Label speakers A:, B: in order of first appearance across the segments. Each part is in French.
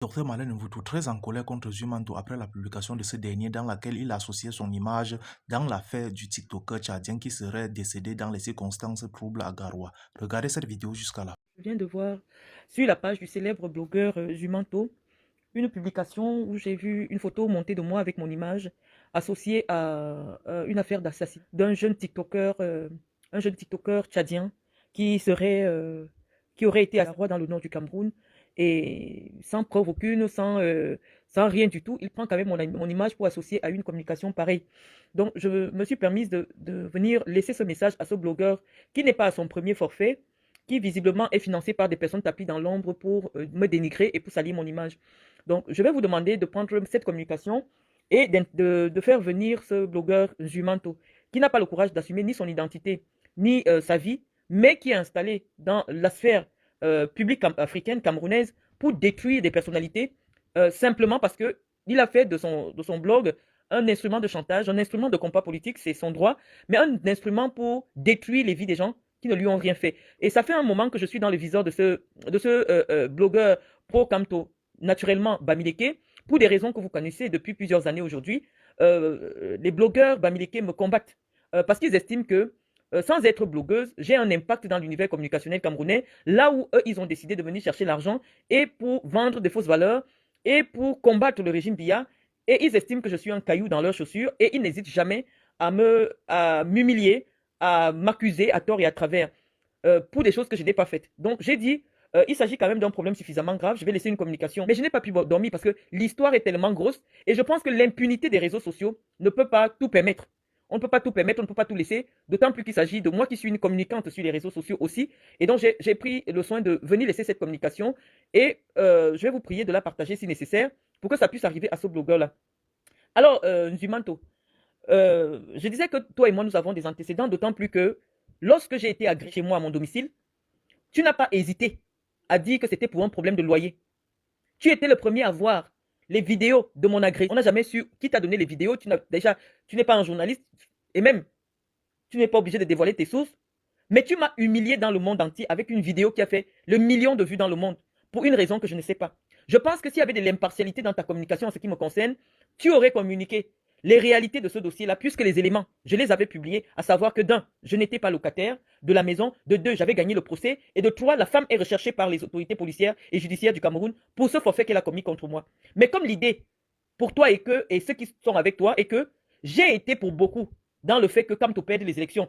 A: Dr Malène Mvoutou, très en colère contre Zumanto après la publication de ce dernier dans laquelle il associait son image dans l'affaire du TikToker tchadien qui serait décédé dans les circonstances troubles à Garoua. Regardez cette vidéo jusqu'à là.
B: Je viens de voir sur la page du célèbre blogueur Zumanto une publication où j'ai vu une photo montée de moi avec mon image associée à une affaire d'assassinat d'un jeune TikToker, un jeune TikToker tchadien qui qui aurait été à Garoua dans le nord du Cameroun et sans preuve aucune, sans rien du tout, il prend quand même mon image pour associer à une communication pareille. Donc je me suis permise de venir laisser ce message à ce blogueur qui n'est pas à son premier forfait, qui visiblement est financé par des personnes tapis dans l'ombre pour me dénigrer et pour salir mon image. Donc, je vais vous demander de prendre cette communication et de faire venir ce blogueur Zumanto, qui n'a pas le courage d'assumer ni son identité, ni sa vie, mais qui est installé dans la sphère publique africaine, camerounaise, pour détruire des personnalités, simplement parce qu'il a fait de son blog un instrument de chantage, un instrument de combat politique, c'est son droit, mais un instrument pour détruire les vies des gens qui ne lui ont rien fait. Et ça fait un moment que je suis dans le viseur de ce blogueur pro-Camto, naturellement Bamileke, pour des raisons que vous connaissez depuis plusieurs années aujourd'hui. Les blogueurs Bamileke me combattent parce qu'ils estiment que sans être blogueuse, j'ai un impact dans l'univers communicationnel camerounais, là où eux, ils ont décidé de venir chercher l'argent et pour vendre des fausses valeurs et pour combattre le régime Biya. Et ils estiment que je suis un caillou dans leurs chaussures et ils n'hésitent jamais à m'humilier, à m'accuser à tort et à travers pour des choses que je n'ai pas faites. Donc j'ai dit, il s'agit quand même d'un problème suffisamment grave, je vais laisser une communication. Mais je n'ai pas pu dormir parce que l'histoire est tellement grosse et je pense que l'impunité des réseaux sociaux ne peut pas tout permettre. On ne peut pas tout permettre, on ne peut pas tout laisser, d'autant plus qu'il s'agit de moi qui suis une communicante sur les réseaux sociaux aussi. Et donc j'ai pris le soin de venir laisser cette communication et je vais vous prier de la partager si nécessaire pour que ça puisse arriver à ce blogueur-là. Alors, Nzumanto, je disais que toi et moi, nous avons des antécédents, d'autant plus que lorsque j'ai été agressé chez moi à mon domicile, tu n'as pas hésité à dire que c'était pour un problème de loyer. Tu étais le premier à voir les vidéos de mon agression. On n'a jamais su qui t'a donné les vidéos. Tu n'es pas un journaliste et même, tu n'es pas obligé de dévoiler tes sources. Mais tu m'as humilié dans le monde entier avec une vidéo qui a fait le million de vues dans le monde pour une raison que je ne sais pas. Je pense que s'il y avait de l'impartialité dans ta communication en ce qui me concerne, tu aurais communiqué les réalités de ce dossier-là, puisque les éléments, je les avais publiés, à savoir que d'un, je n'étais pas locataire de la maison, de deux, j'avais gagné le procès, et de trois, la femme est recherchée par les autorités policières et judiciaires du Cameroun pour ce forfait qu'elle a commis contre moi. Mais comme l'idée pour toi et ceux qui sont avec toi est que j'ai été pour beaucoup dans le fait que Camto perde les élections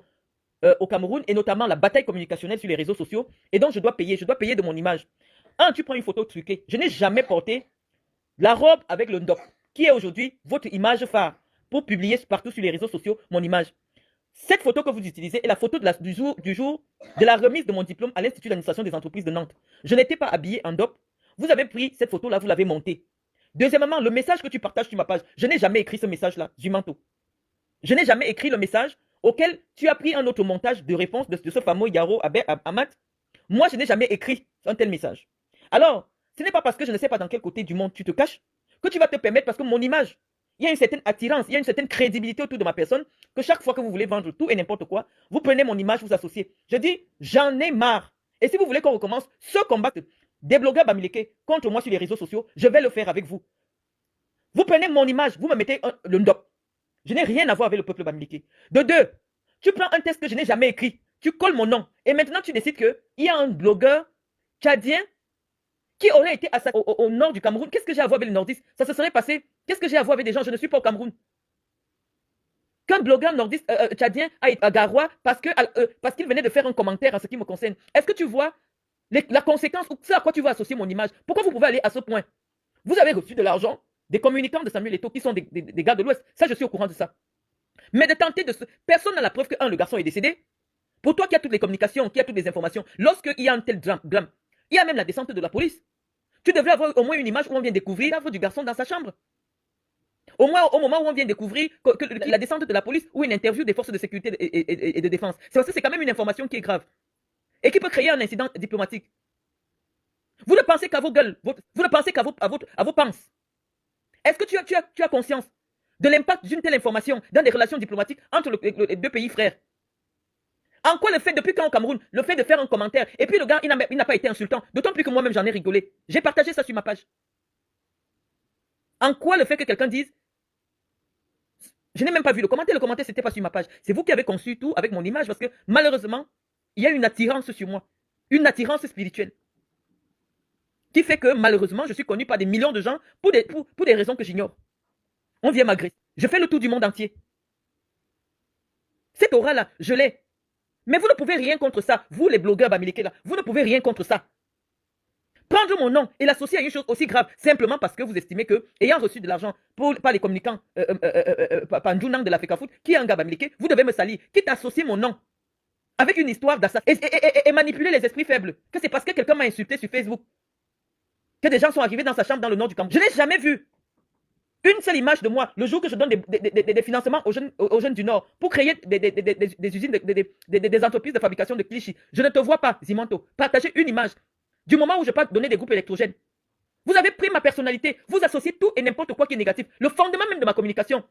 B: au Cameroun, et notamment la bataille communicationnelle sur les réseaux sociaux, et donc je dois payer de mon image. Un, tu prends une photo truquée. Je n'ai jamais porté la robe avec le ndop, qui est aujourd'hui votre image phare, pour publier partout sur les réseaux sociaux mon image. Cette photo que vous utilisez est la photo du jour de la remise de mon diplôme à l'Institut d'administration des entreprises de Nantes. Je n'étais pas habillé en ndop. Vous avez pris cette photo-là, vous l'avez montée. Deuxièmement, le message que tu partages sur ma page, je n'ai jamais écrit ce message-là, Zumanto. Je n'ai jamais écrit le message auquel tu as pris un autre montage de réponse de ce fameux Yaro Ahmad. Moi, je n'ai jamais écrit un tel message. Alors, ce n'est pas parce que je ne sais pas dans quel côté du monde tu te caches que tu vas te permettre, parce que mon image, il y a une certaine attirance, il y a une certaine crédibilité autour de ma personne, que chaque fois que vous voulez vendre tout et n'importe quoi, vous prenez mon image, vous associez. Je dis, j'en ai marre. Et si vous voulez qu'on recommence ce combat des blogueurs Bamileke contre moi sur les réseaux sociaux, je vais le faire avec vous. Vous prenez mon image, vous me mettez le ndop. Je n'ai rien à voir avec le peuple Bamileke. De deux, tu prends un texte que je n'ai jamais écrit, tu colles mon nom, et maintenant tu décides qu'il y a un blogueur tchadien qui aurait été assassiné au nord du Cameroun. Qu'est-ce que j'ai à voir avec les nordistes? Ça se serait passé. Qu'est-ce que j'ai à voir avec des gens? Je ne suis pas au Cameroun. Qu'un blogueur nordiste tchadien a été à Garoua parce qu'il venait de faire un commentaire en ce qui me concerne. Est-ce que tu vois la conséquence ou ce à quoi tu vas associer mon image? Pourquoi vous pouvez aller à ce point? Vous avez reçu de l'argent des communicants de Samuel Eto'o qui sont des gars de l'Ouest. Ça, je suis au courant de ça. Mais de tenter de se... Personne n'a la preuve que, un, le garçon est décédé. Pour toi qui as toutes les communications, qui a toutes les informations, lorsqu'il y a un tel drame, il y a même la descente de la police. Tu devrais avoir au moins une image où on vient découvrir l'œuvre du garçon dans sa chambre. Au moins, au moment où on vient découvrir que la descente de la police ou une interview des forces de sécurité et de défense. C'est parce que c'est quand même une information qui est grave et qui peut créer un incident diplomatique. Vous ne pensez qu'à vos gueules, vous ne pensez qu'à vos penses. Est-ce que tu as conscience de l'impact d'une telle information dans des relations diplomatiques entre les deux pays frères? En quoi le fait, depuis quand au Cameroun, le fait de faire un commentaire, et puis le gars, il n'a pas été insultant, d'autant plus que moi-même j'en ai rigolé. J'ai partagé ça sur ma page. En quoi le fait que quelqu'un dise, je n'ai même pas vu le commentaire c'était pas sur ma page. C'est vous qui avez conçu tout avec mon image parce que malheureusement, il y a une attirance sur moi, une attirance spirituelle qui fait que malheureusement, je suis connu par des millions de gens pour des raisons que j'ignore. On vient m'agresser. Je fais le tour du monde entier. Cette aura-là, je l'ai. Mais vous ne pouvez rien contre ça. Vous, les blogueurs bamileke là, vous ne pouvez rien contre ça. Prendre mon nom et l'associer à une chose aussi grave, simplement parce que vous estimez que, ayant reçu de l'argent par les communicants, par Njunang de l'Africa Foot, qui est un gars bamileke, vous devez me salir, quitte à associer mon nom avec une histoire d'assassin et manipuler les esprits faibles. Que c'est parce que quelqu'un m'a insulté sur Facebook que des gens sont arrivés dans sa chambre dans le nord du Cameroun. Je n'ai jamais vu une seule image de moi le jour que je donne des financements aux jeunes du Nord pour créer des usines, des entreprises de fabrication de clichés. Je ne te vois pas, Zimanto, partager une image du moment où je peux donner des groupes électrogènes. Vous avez pris ma personnalité, vous associez tout et n'importe quoi qui est négatif. Le fondement même de ma communication,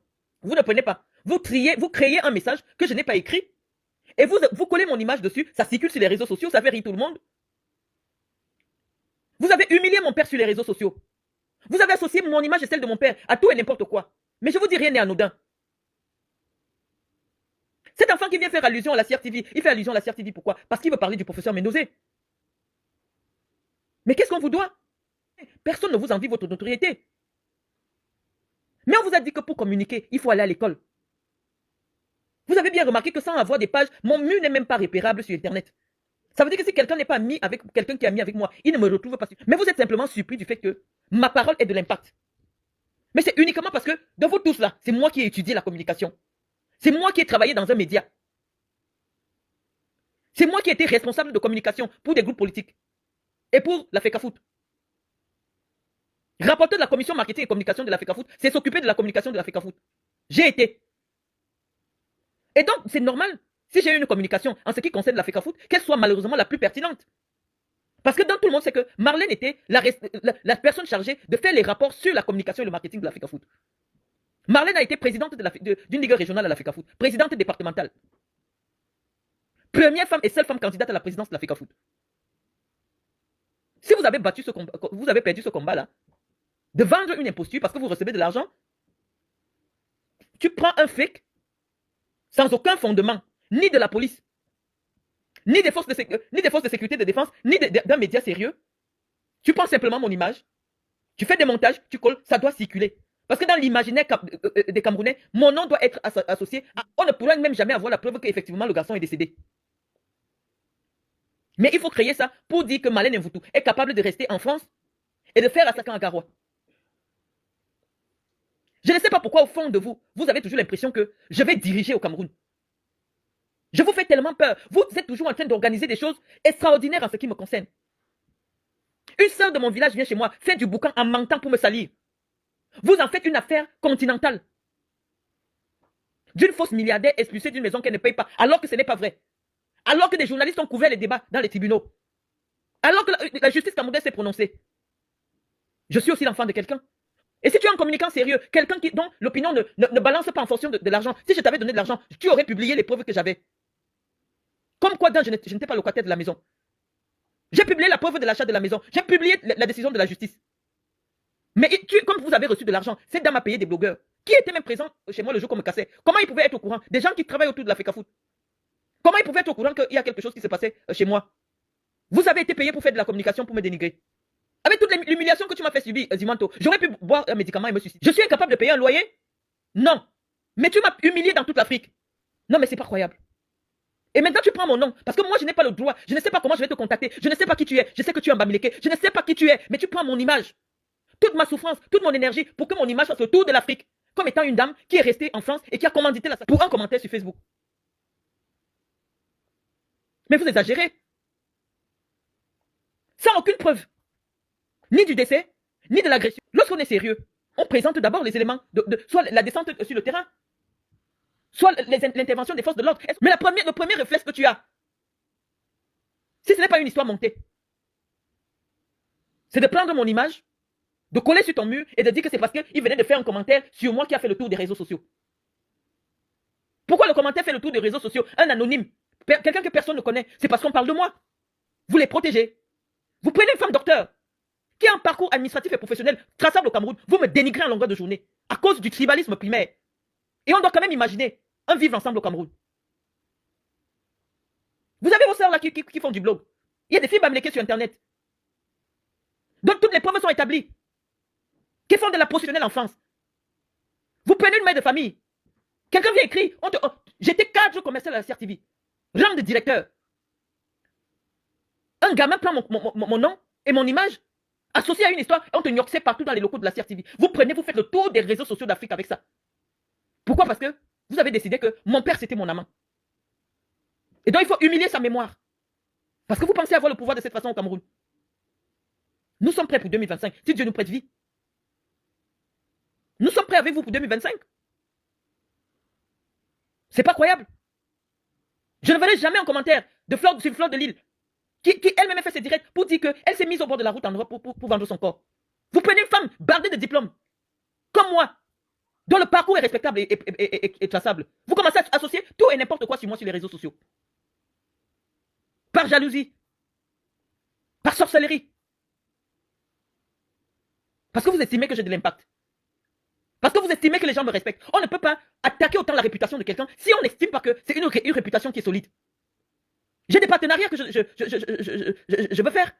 B: vous ne prenez pas. Vous créez un message que je n'ai pas écrit et vous collez mon image dessus, ça circule sur les réseaux sociaux, ça fait rire tout le monde. Vous avez humilié mon père sur les réseaux sociaux. Vous avez associé mon image et celle de mon père à tout et n'importe quoi. Mais je vous dis, rien n'est anodin. Cet enfant qui vient faire allusion à la CRTV, il fait allusion à la CRTV pourquoi? Parce qu'il veut parler du professeur Menozé. Mais qu'est-ce qu'on vous doit? Personne ne vous envie votre notoriété. Mais on vous a dit que pour communiquer, il faut aller à l'école. Vous avez bien remarqué que sans avoir des pages, mon mur n'est même pas repérable sur Internet. Ça veut dire que si quelqu'un n'est pas ami avec quelqu'un qui est ami avec moi, il ne me retrouve pas. Mais vous êtes simplement surpris du fait que ma parole ait de l'impact. Mais c'est uniquement parce que, de vous tous là, c'est moi qui ai étudié la communication. C'est moi qui ai travaillé dans un média. C'est moi qui ai été responsable de communication pour des groupes politiques. Et pour l'Africa Foot. Rapporteur de la commission marketing et communication de l'Africa Foot, c'est s'occuper de la communication de l'Africa Foot. J'ai été. Et donc, c'est normal, si j'ai une communication en ce qui concerne l'Africa Foot, qu'elle soit malheureusement la plus pertinente. Parce que dans tout le monde, c'est que Marlène était la personne chargée de faire les rapports sur la communication et le marketing de l'Africa Foot. Marlène a été présidente d'une ligue régionale à l'Africa Foot, présidente départementale. Première femme et seule femme candidate à la présidence de l'Africa Foot. Si vous avez battu ce combat, vous avez perdu ce combat-là, de vendre une imposture parce que vous recevez de l'argent, tu prends un fake sans aucun fondement, ni de la police, ni des forces de sécurité de défense, ni d'un média sérieux. Tu prends simplement mon image, tu fais des montages, tu colles, ça doit circuler. Parce que dans l'imaginaire des Camerounais, mon nom doit être associé à... On ne pourra même jamais avoir la preuve qu'effectivement le garçon est décédé. Mais il faut créer ça pour dire que Marlène Mvoutou est capable de rester en France et de faire Assakan à Garoua. Je ne sais pas pourquoi au fond de vous, vous avez toujours l'impression que je vais diriger au Cameroun. Je vous fais tellement peur. Vous êtes toujours en train d'organiser des choses extraordinaires en ce qui me concerne. Une sœur de mon village vient chez moi, fait du boucan en mentant pour me salir. Vous en faites une affaire continentale. D'une fausse milliardaire expulsée d'une maison qu'elle ne paye pas, alors que ce n'est pas vrai. Alors que des journalistes ont couvert les débats dans les tribunaux. Alors que la justice camerounaise s'est prononcée. Je suis aussi l'enfant de quelqu'un. Et si tu es un communicant sérieux, quelqu'un dont l'opinion ne balance pas en fonction de l'argent, si je t'avais donné de l'argent, tu aurais publié les preuves que j'avais. Comme quoi, je n'étais pas locataire de la maison. J'ai publié la preuve de l'achat de la maison. J'ai publié la décision de la justice. Mais comme vous avez reçu de l'argent, c'est d'à payer des blogueurs qui étaient même présents chez moi le jour qu'on me cassait. Comment ils pouvaient être au courant? Des gens qui travaillent autour de l'Africa Foot. Comment ils pouvaient être au courant qu'il y a quelque chose qui se passait chez moi? Vous avez été payé pour faire de la communication pour me dénigrer. Avec toute l'humiliation que tu m'as fait subir, Zimanto, j'aurais pu boire un médicament et me suicider. Je suis incapable de payer un loyer? Non. Mais tu m'as humilié dans toute l'Afrique. Non, mais c'est pas croyable. Et maintenant, tu prends mon nom. Parce que moi, je n'ai pas le droit. Je ne sais pas comment je vais te contacter. Je ne sais pas qui tu es. Je sais que tu es un Bamileke. Je ne sais pas qui tu es. Mais tu prends mon image. Toute ma souffrance, toute mon énergie pour que mon image fasse le tour de l'Afrique. Comme étant une dame qui est restée en France et qui a commandité pour un commentaire sur Facebook. Mais vous exagérez. Sans aucune preuve. Ni du décès, ni de l'agression. Lorsqu'on est sérieux, on présente d'abord les éléments, soit la descente sur le terrain, soit l'intervention des forces de l'ordre. Mais le premier réflexe que tu as, si ce n'est pas une histoire montée, c'est de prendre mon image, de coller sur ton mur et de dire que c'est parce qu'il venait de faire un commentaire sur moi qui a fait le tour des réseaux sociaux. Pourquoi le commentaire fait le tour des réseaux sociaux? Un anonyme, quelqu'un que personne ne connaît, c'est parce qu'on parle de moi. Vous les protégez. Vous prenez une femme docteur qui a un parcours administratif et professionnel traçable au Cameroun, vous me dénigrez en longueur de journée à cause du tribalisme primaire. Et on doit quand même imaginer un vivre ensemble au Cameroun. Vous avez vos sœurs là qui font du blog. Il y a des filles bamléquées sur Internet. Donc toutes les preuves sont établies. Qui font de la professionnelle en France. Vous prenez une mère de famille. Quelqu'un vient écrire. J'étais cadre commercial à la CRTV. Rang de directeur. Un gamin prend mon nom et mon image, associé à une histoire, et on te gnoxait partout dans les locaux de la CRTV. Vous prenez, vous faites le tour des réseaux sociaux d'Afrique avec ça. Pourquoi? Parce que vous avez décidé que mon père, c'était mon amant. Et donc, il faut humilier sa mémoire. Parce que vous pensez avoir le pouvoir de cette façon au Cameroun. Nous sommes prêts pour 2025, si Dieu nous prête vie. Nous sommes prêts avec vous pour 2025. C'est pas croyable. Je ne verrai jamais un commentaire sur Fleur de Lille qui elle-même fait ses directs pour dire qu'elle s'est mise au bord de la route en Europe pour vendre son corps. Vous prenez une femme bardée de diplômes, comme moi, dont le parcours est respectable et traçable. Vous commencez à associer tout et n'importe quoi sur moi sur les réseaux sociaux. Par jalousie. Par sorcellerie. Parce que vous estimez que j'ai de l'impact. Parce que vous estimez que les gens me respectent. On ne peut pas attaquer autant la réputation de quelqu'un si on n'estime pas que c'est une réputation qui est solide. J'ai des partenariats que je veux faire.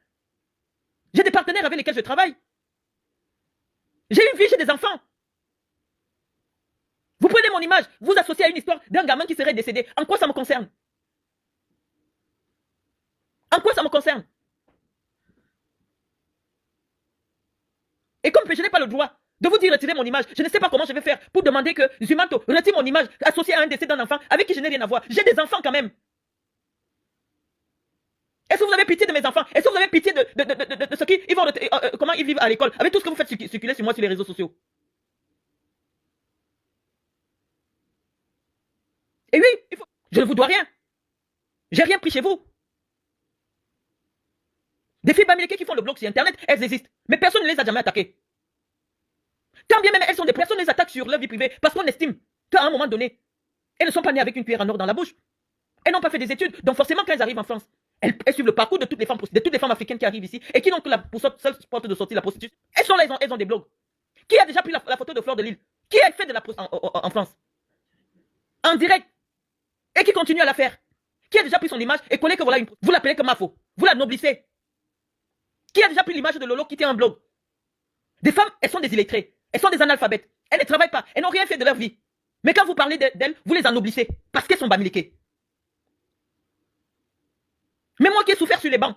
B: J'ai des partenaires avec lesquels je travaille. J'ai une vie, j'ai des enfants. Vous prenez mon image, vous associez à une histoire d'un gamin qui serait décédé. En quoi ça me concerne? En quoi ça me concerne? Et comme je n'ai pas le droit de vous dire retirer mon image, je ne sais pas comment je vais faire pour demander que Zumanto retire mon image associée à un décès d'un enfant avec qui je n'ai rien à voir. J'ai des enfants quand même. Est-ce que vous avez pitié de mes enfants? Est-ce que vous avez pitié de ce qu'ils vont, comment ils vivent à l'école, avec tout ce que vous faites circuler sur moi sur les réseaux sociaux? Et oui, je ne vous dois rien. J'ai rien pris chez vous. Des filles bamileke qui font le blog sur Internet, elles existent. Mais personne ne les a jamais attaquées. Tant bien même elles sont des personnes, les attaques sur leur vie privée parce qu'on estime qu'à un moment donné, elles ne sont pas nées avec une cuillère en or dans la bouche. Elles n'ont pas fait des études. Donc forcément, quand elles arrivent en France, elles suivent le parcours de toutes les femmes africaines qui arrivent ici et qui n'ont que la seule porte de sortie la prostitution. Elles sont là, elles ont des blogs. Qui a déjà pris la photo de Fleur de Lille? Qui a fait de la prostitution en France? En direct. Et qui continue à la faire? Qui a déjà pris son image et connaît que voilà vous l'appelez comme Mafo. Vous la noblissez. Qui a déjà pris l'image de Lolo qui était un blog? Des femmes, elles sont des illettrées. Elles sont des analphabètes. Elles ne travaillent pas. Elles n'ont rien fait de leur vie. Mais quand vous parlez d'elles, vous les ennoblissez. Parce qu'elles sont bamilekées. Mais moi qui ai souffert sur les bancs,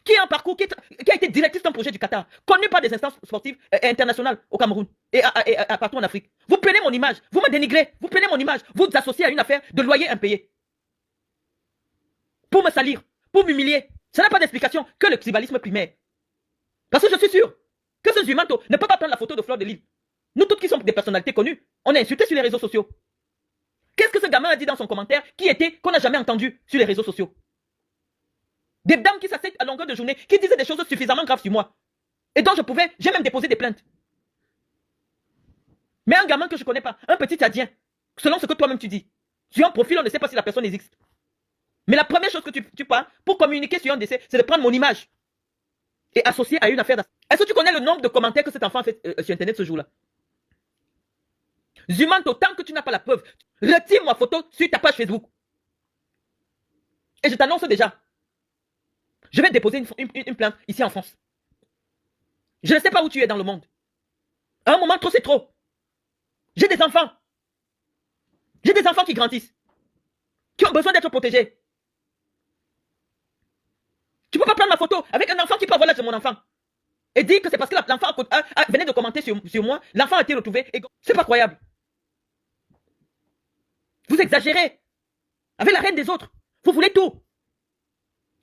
B: qui a un parcours, qui a été directrice d'un projet du Qatar, connu par des instances sportives internationales au Cameroun et partout en Afrique. Vous prenez mon image, vous me dénigrez, vous prenez mon image, vous associez à une affaire de loyer impayé. Pour me salir, pour m'humilier. Ça n'a pas d'explication que le tribalisme primaire. Parce que je suis sûr que ce Zumanto ne peut pas prendre la photo de Fleur de Lille. Nous toutes qui sommes des personnalités connues, on est insultés sur les réseaux sociaux. Qu'est-ce que ce gamin a dit dans son commentaire qu'on n'a jamais entendu sur les réseaux sociaux? Des dames qui s'asseyent à longueur de journée, qui disaient des choses suffisamment graves sur moi. Et donc j'ai même déposé des plaintes. Mais un gamin que je ne connais pas, un petit Tchadien, selon ce que toi-même tu dis, sur un profil, on ne sait pas si la personne existe. Mais la première chose que tu parles pour communiquer sur un décès, c'est de prendre mon image et associer à une affaire d'assassins. Est-ce que tu connais le nombre de commentaires que cet enfant a fait sur Internet ce jour-là? Zumanto, tant que tu n'as pas la preuve, retire ma photo sur ta page Facebook. Et je t'annonce déjà, je vais déposer une plainte ici en France. Je ne sais pas où tu es dans le monde. À un moment, trop c'est trop. J'ai des enfants. J'ai des enfants qui grandissent. Qui ont besoin d'être protégés. Tu ne peux pas prendre ma photo avec un enfant qui peut avoir l'âge de mon enfant. Et dire que c'est parce que l'enfant venait de commenter sur moi, l'enfant a été retrouvé. C'est pas croyable. Vous exagérez. Avec la reine des autres. Vous voulez tout.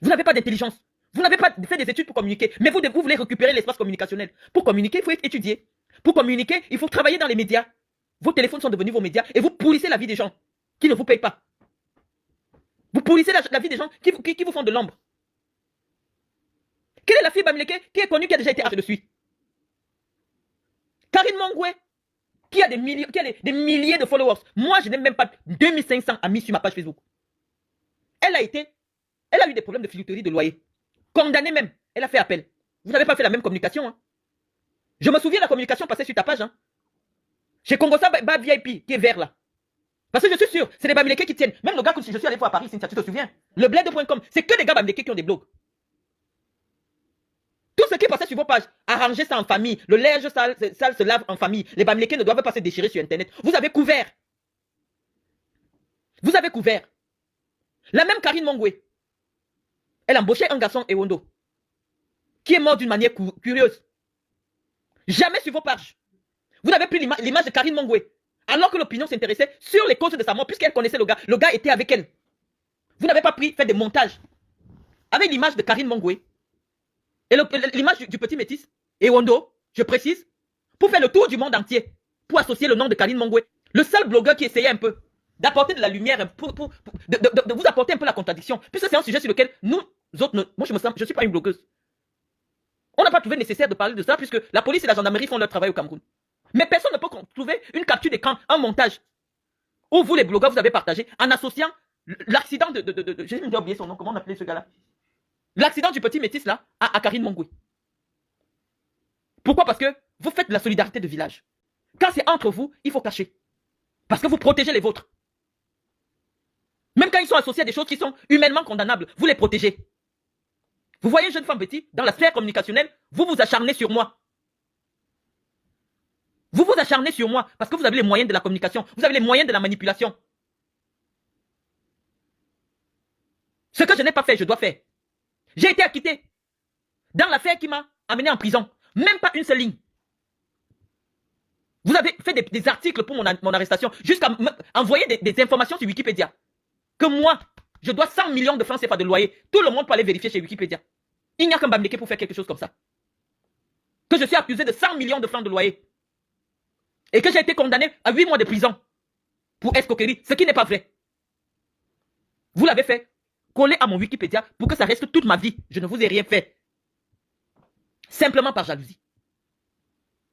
B: Vous n'avez pas d'intelligence. Vous n'avez pas fait des études pour communiquer. Mais vous voulez récupérer l'espace communicationnel. Pour communiquer, il faut étudier. Pour communiquer, il faut travailler dans les médias. Vos téléphones sont devenus vos médias. Et vous pourrissez la vie des gens qui ne vous payent pas. Vous pourrissez la vie des gens qui vous font de l'ombre. Quelle est la fille bamileke qui est connue, qui a déjà été je le suis? Karine Mongwe, qui a des milliers de followers. Moi, je n'ai même pas 2500 amis sur ma page Facebook. Elle a eu des problèmes de filouterie de loyer. Condamnée même. Elle a fait appel. Vous n'avez pas fait la même communication. Hein. Je me souviens de la communication passée sur ta page. Hein. Chez Congosa VIP, qui est vert là. Parce que je suis sûr, c'est les Bamileke qui tiennent. Même le gars que je suis allé voir à Paris, Cynthia, tu te souviens? Le bled.com, c'est que les gars Bamileke qui ont des blogs. Tout ce qui passait sur vos pages, arranger ça en famille, le linge sale se lave en famille. Les Bamileke ne doivent pas se déchirer sur Internet. Vous avez couvert. Vous avez couvert. La même Karine Mongwe, elle embauchait un garçon Ewondo, qui est mort d'une manière curieuse. Jamais sur vos pages. Vous n'avez pris l'image de Karine Mongwe, alors que l'opinion s'intéressait sur les causes de sa mort, puisqu'elle connaissait le gars. Le gars était avec elle. Vous n'avez pas fait des montages avec l'image de Karine Mongwe et l'image du petit métis, Ewondo, je précise, pour faire le tour du monde entier, pour associer le nom de Karine Mongwe. Le seul blogueur qui essayait un peu d'apporter de la lumière, de vous apporter un peu la contradiction, puisque c'est un sujet sur lequel nous autres, moi je ne suis pas une blogueuse. On n'a pas trouvé nécessaire de parler de ça, puisque la police et la gendarmerie font leur travail au Cameroun. Mais personne ne peut trouver une capture d'écran, un montage, où vous les blogueurs, vous avez partagé, en associant l'accident j'ai déjà oublié son nom, comment on appelait ce gars-là? L'accident du petit métis là, à Karine Mongwe. Pourquoi? Parce que vous faites de la solidarité de village. Quand c'est entre vous, il faut cacher. Parce que vous protégez les vôtres. Même quand ils sont associés à des choses qui sont humainement condamnables, vous les protégez. Vous voyez une jeune femme petite, dans la sphère communicationnelle, vous vous acharnez sur moi. Vous vous acharnez sur moi parce que vous avez les moyens de la communication, vous avez les moyens de la manipulation. Ce que je n'ai pas fait, je dois faire. J'ai été acquitté dans l'affaire qui m'a amené en prison. Même pas une seule ligne. Vous avez fait des articles pour mon arrestation, jusqu'à envoyer des informations sur Wikipédia. Que moi, je dois 100 millions de francs CFA de loyer. Tout le monde peut aller vérifier chez Wikipédia. Il n'y a qu'un Bamileke pour faire quelque chose comme ça. Que je suis accusé de 100 millions de francs de loyer. Et que j'ai été condamné à 8 mois de prison pour escroquerie, ce qui n'est pas vrai. Vous l'avez fait coller à mon Wikipédia pour que ça reste toute ma vie. Je ne vous ai rien fait. Simplement par jalousie.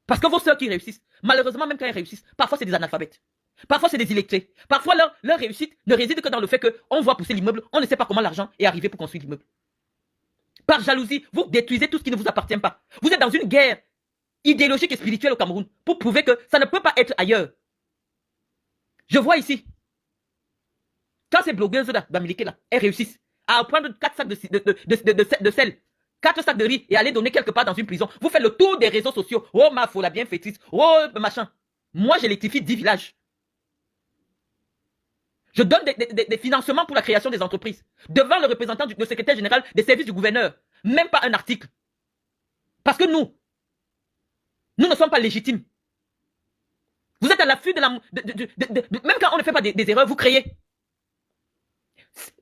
B: Parce que vos sœurs qui réussissent, malheureusement, même quand elles réussissent, parfois c'est des analphabètes. Parfois c'est des illettrés. Parfois leur réussite ne réside que dans le fait qu'on voit pousser l'immeuble, on ne sait pas comment l'argent est arrivé pour construire l'immeuble. Par jalousie, vous détruisez tout ce qui ne vous appartient pas. Vous êtes dans une guerre idéologique et spirituelle au Cameroun pour prouver que ça ne peut pas être ailleurs. Je vois ici, quand ces blogueuses là, Bamileke là, elles réussissent à prendre 4 sacs de sel, 4 sacs de riz et aller donner quelque part dans une prison, vous faites le tour des réseaux sociaux. Oh ma folle, la bienfaitrice, oh machin. Moi j'électrifie 10 villages. Je donne des financements pour la création des entreprises. Devant le représentant le secrétaire général des services du gouverneur. Même pas un article. Parce que nous ne sommes pas légitimes. Vous êtes à l'affût de la... même quand on ne fait pas des erreurs, vous créez.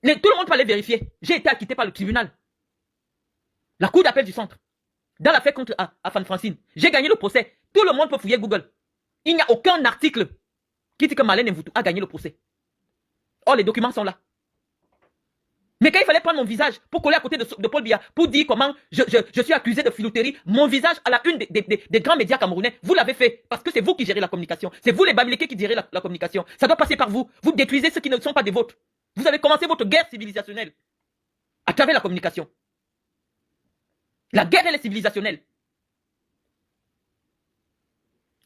B: Tout le monde peut aller vérifier. J'ai été acquitté par le tribunal. La cour d'appel du centre. Dans l'affaire contre Afan Francine. J'ai gagné le procès. Tout le monde peut fouiller Google. Il n'y a aucun article qui dit que Marlène Mvoutou a gagné le procès. Or, les documents sont là. Mais quand il fallait prendre mon visage pour coller à côté de Paul Biya, pour dire comment je suis accusé de filouterie, mon visage à la une des grands médias camerounais, vous l'avez fait. Parce que c'est vous qui gérez la communication. C'est vous les Bamileke qui gérez la communication. Ça doit passer par vous. Vous détruisez ceux qui ne sont pas des vôtres. Vous avez commencé votre guerre civilisationnelle à travers la communication. La guerre, elle est civilisationnelle.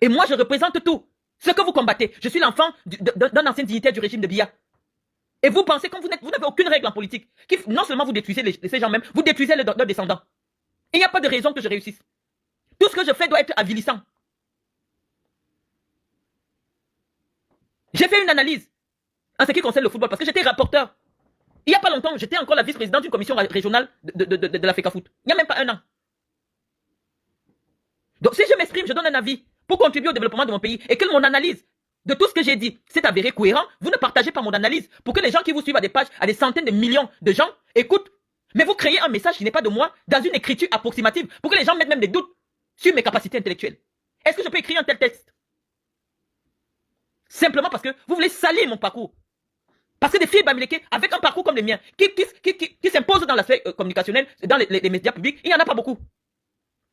B: Et moi, je représente tout. Ce que vous combattez. Je suis l'enfant d'un ancien dignitaire du régime de Biya. Et vous pensez, comme vous n'avez aucune règle en politique, non seulement vous détruisez ces gens même, vous détruisez leurs descendants. Il n'y a pas de raison que je réussisse. Tout ce que je fais doit être avilissant. J'ai fait une analyse en ce qui concerne le football, parce que j'étais rapporteur. Il n'y a pas longtemps, j'étais encore la vice-présidente d'une commission régionale de la FECAFOOT. Il n'y a même pas un an. Donc si je m'exprime, je donne un avis pour contribuer au développement de mon pays, et que mon analyse de tout ce que j'ai dit, c'est avéré cohérent, vous ne partagez pas mon analyse pour que les gens qui vous suivent à des pages, à des centaines de millions de gens, écoutent. Mais vous créez un message qui n'est pas de moi, dans une écriture approximative, pour que les gens mettent même des doutes sur mes capacités intellectuelles. Est-ce que je peux écrire un tel texte? Simplement parce que vous voulez salir mon parcours. Parce que des filles Bamileke, avec un parcours comme le mien, qui s'imposent dans la sphère communicationnelle, dans les médias publics, il n'y en a pas beaucoup.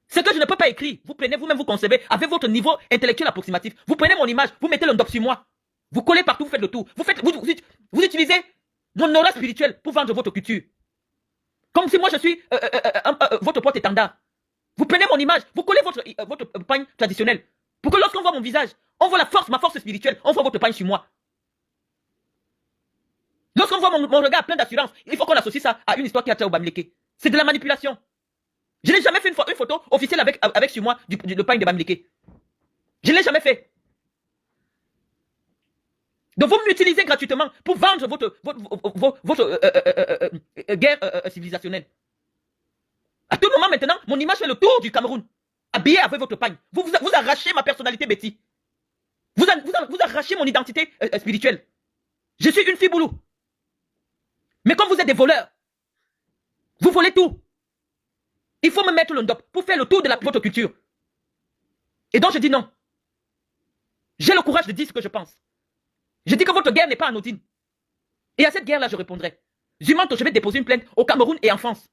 B: Ce que je ne peux pas écrire, vous prenez vous-même, vous concevez, avec votre niveau intellectuel approximatif. Vous prenez mon image, vous mettez le doc sur moi. Vous collez partout, vous faites le tour. Vous utilisez mon aura spirituelle pour vendre votre culture. Comme si moi je suis votre porte-étendard. Vous prenez mon image, vous collez votre pagne traditionnelle. Pour que lorsqu'on voit mon visage, on voit la force, ma force spirituelle, on voit votre pagne sur moi. Lorsqu'on voit mon regard plein d'assurance, il faut qu'on associe ça à une histoire qui a trait au Bamileke. C'est de la manipulation. Je n'ai jamais fait une photo officielle avec sur moi le pagne de Bamileke. Je ne l'ai jamais fait. Donc vous m'utilisez gratuitement pour vendre votre guerre civilisationnelle. À tout moment maintenant, mon image fait le tour du Cameroun. Habillé avec votre pagne. Vous arrachez ma personnalité, Betty. Vous arrachez mon identité spirituelle. Je suis une fille boulot. Mais comme vous êtes des voleurs, vous volez tout. Il faut me mettre le ndop pour faire le tour de votre culture. Et donc je dis non. J'ai le courage de dire ce que je pense. Je dis que votre guerre n'est pas anodine. Et à cette guerre-là, je répondrai. Zumanto, je vais déposer une plainte au Cameroun et en France.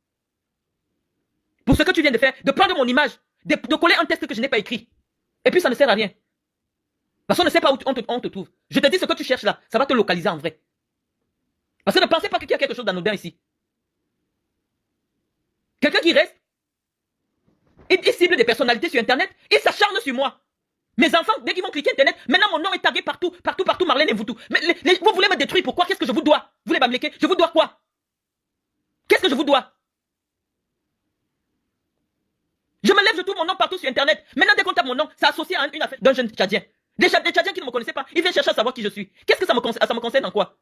B: Pour ce que tu viens de faire, de prendre mon image, de coller un texte que je n'ai pas écrit. Et puis ça ne sert à rien. Parce qu'on ne sait pas où on te trouve. Je te dis ce que tu cherches là, ça va te localiser en vrai. Parce que ne pensez pas qu'il y a quelque chose d'anodin ici. Quelqu'un qui reste, il cible des personnalités sur Internet, il s'acharne sur moi. Mes enfants, dès qu'ils vont cliquer Internet, maintenant mon nom est tagué partout, Marlène et vous tout. Mais vous voulez me détruire, pourquoi? Qu'est-ce que je vous dois? Vous voulez m'amléquer? Je vous dois quoi? Qu'est-ce que je vous dois? Je me lève, je trouve mon nom partout sur Internet. Maintenant, dès qu'on tape mon nom, c'est associé à une affaire d'un jeune Tchadien. Des Tchadiens qui ne me connaissaient pas, ils viennent chercher à savoir qui je suis. Qu'est-ce que ça me concerne en quoi?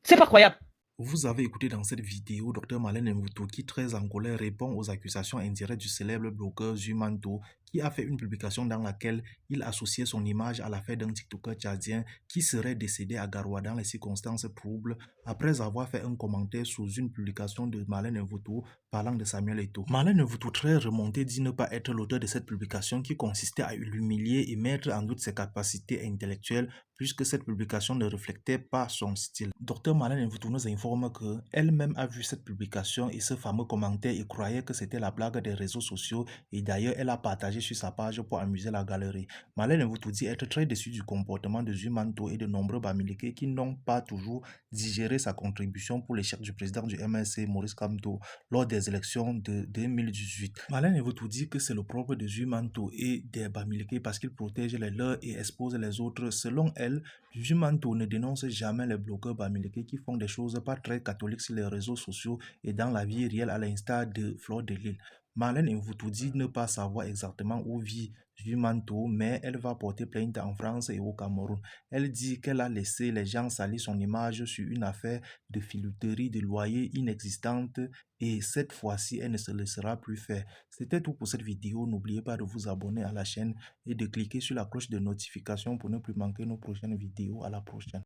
B: C'est pas croyable.
A: Vous avez écouté dans cette vidéo Dr Marlène Mvuto qui, très en colère, répond aux accusations indirectes du célèbre blogueur Zumanto qui a fait une publication dans laquelle il associait son image à l'affaire d'un TikToker tchadien qui serait décédé à Garoua dans les circonstances troubles après avoir fait un commentaire sous une publication de Marlène Mvuto parlant de Samuel Eto'o. Marlène Mvuto, très remontée, dit ne pas être l'auteur de cette publication qui consistait à l'humilier et mettre en doute ses capacités intellectuelles puisque cette publication ne reflétait pas son style. Dr Marlène Mvuto nous informe qu'elle-même a vu cette publication et ce fameux commentaire et croyait que c'était la blague des réseaux sociaux et d'ailleurs elle a partagé sur sa page pour amuser la galerie. Marlène Mvuto dit être très déçue du comportement de Zumanto et de nombreux Bamileke qui n'ont pas toujours digéré sa contribution pour l'échec du président du MLC Maurice Kamto lors des élections de 2018. Marlène Mvuto dit que c'est le propre de Zumanto et des Bamileke parce qu'ils protègent les leurs et exposent les autres. Selon elle, Zumanto ne dénonce jamais les blogueurs Bamileke qui font des choses pas très catholiques sur les réseaux sociaux et dans la vie réelle à l'instar de Fleur de Lille. Marlène Mvuto dit ne pas savoir exactement où vit Zumanto, mais elle va porter plainte en France et au Cameroun. Elle dit qu'elle a laissé les gens salir son image sur une affaire de filouterie de loyer inexistante et cette fois-ci, elle ne se laissera plus faire. C'était tout pour cette vidéo. N'oubliez pas de vous abonner à la chaîne et de cliquer sur la cloche de notification pour ne plus manquer nos prochaines vidéos. À la prochaine.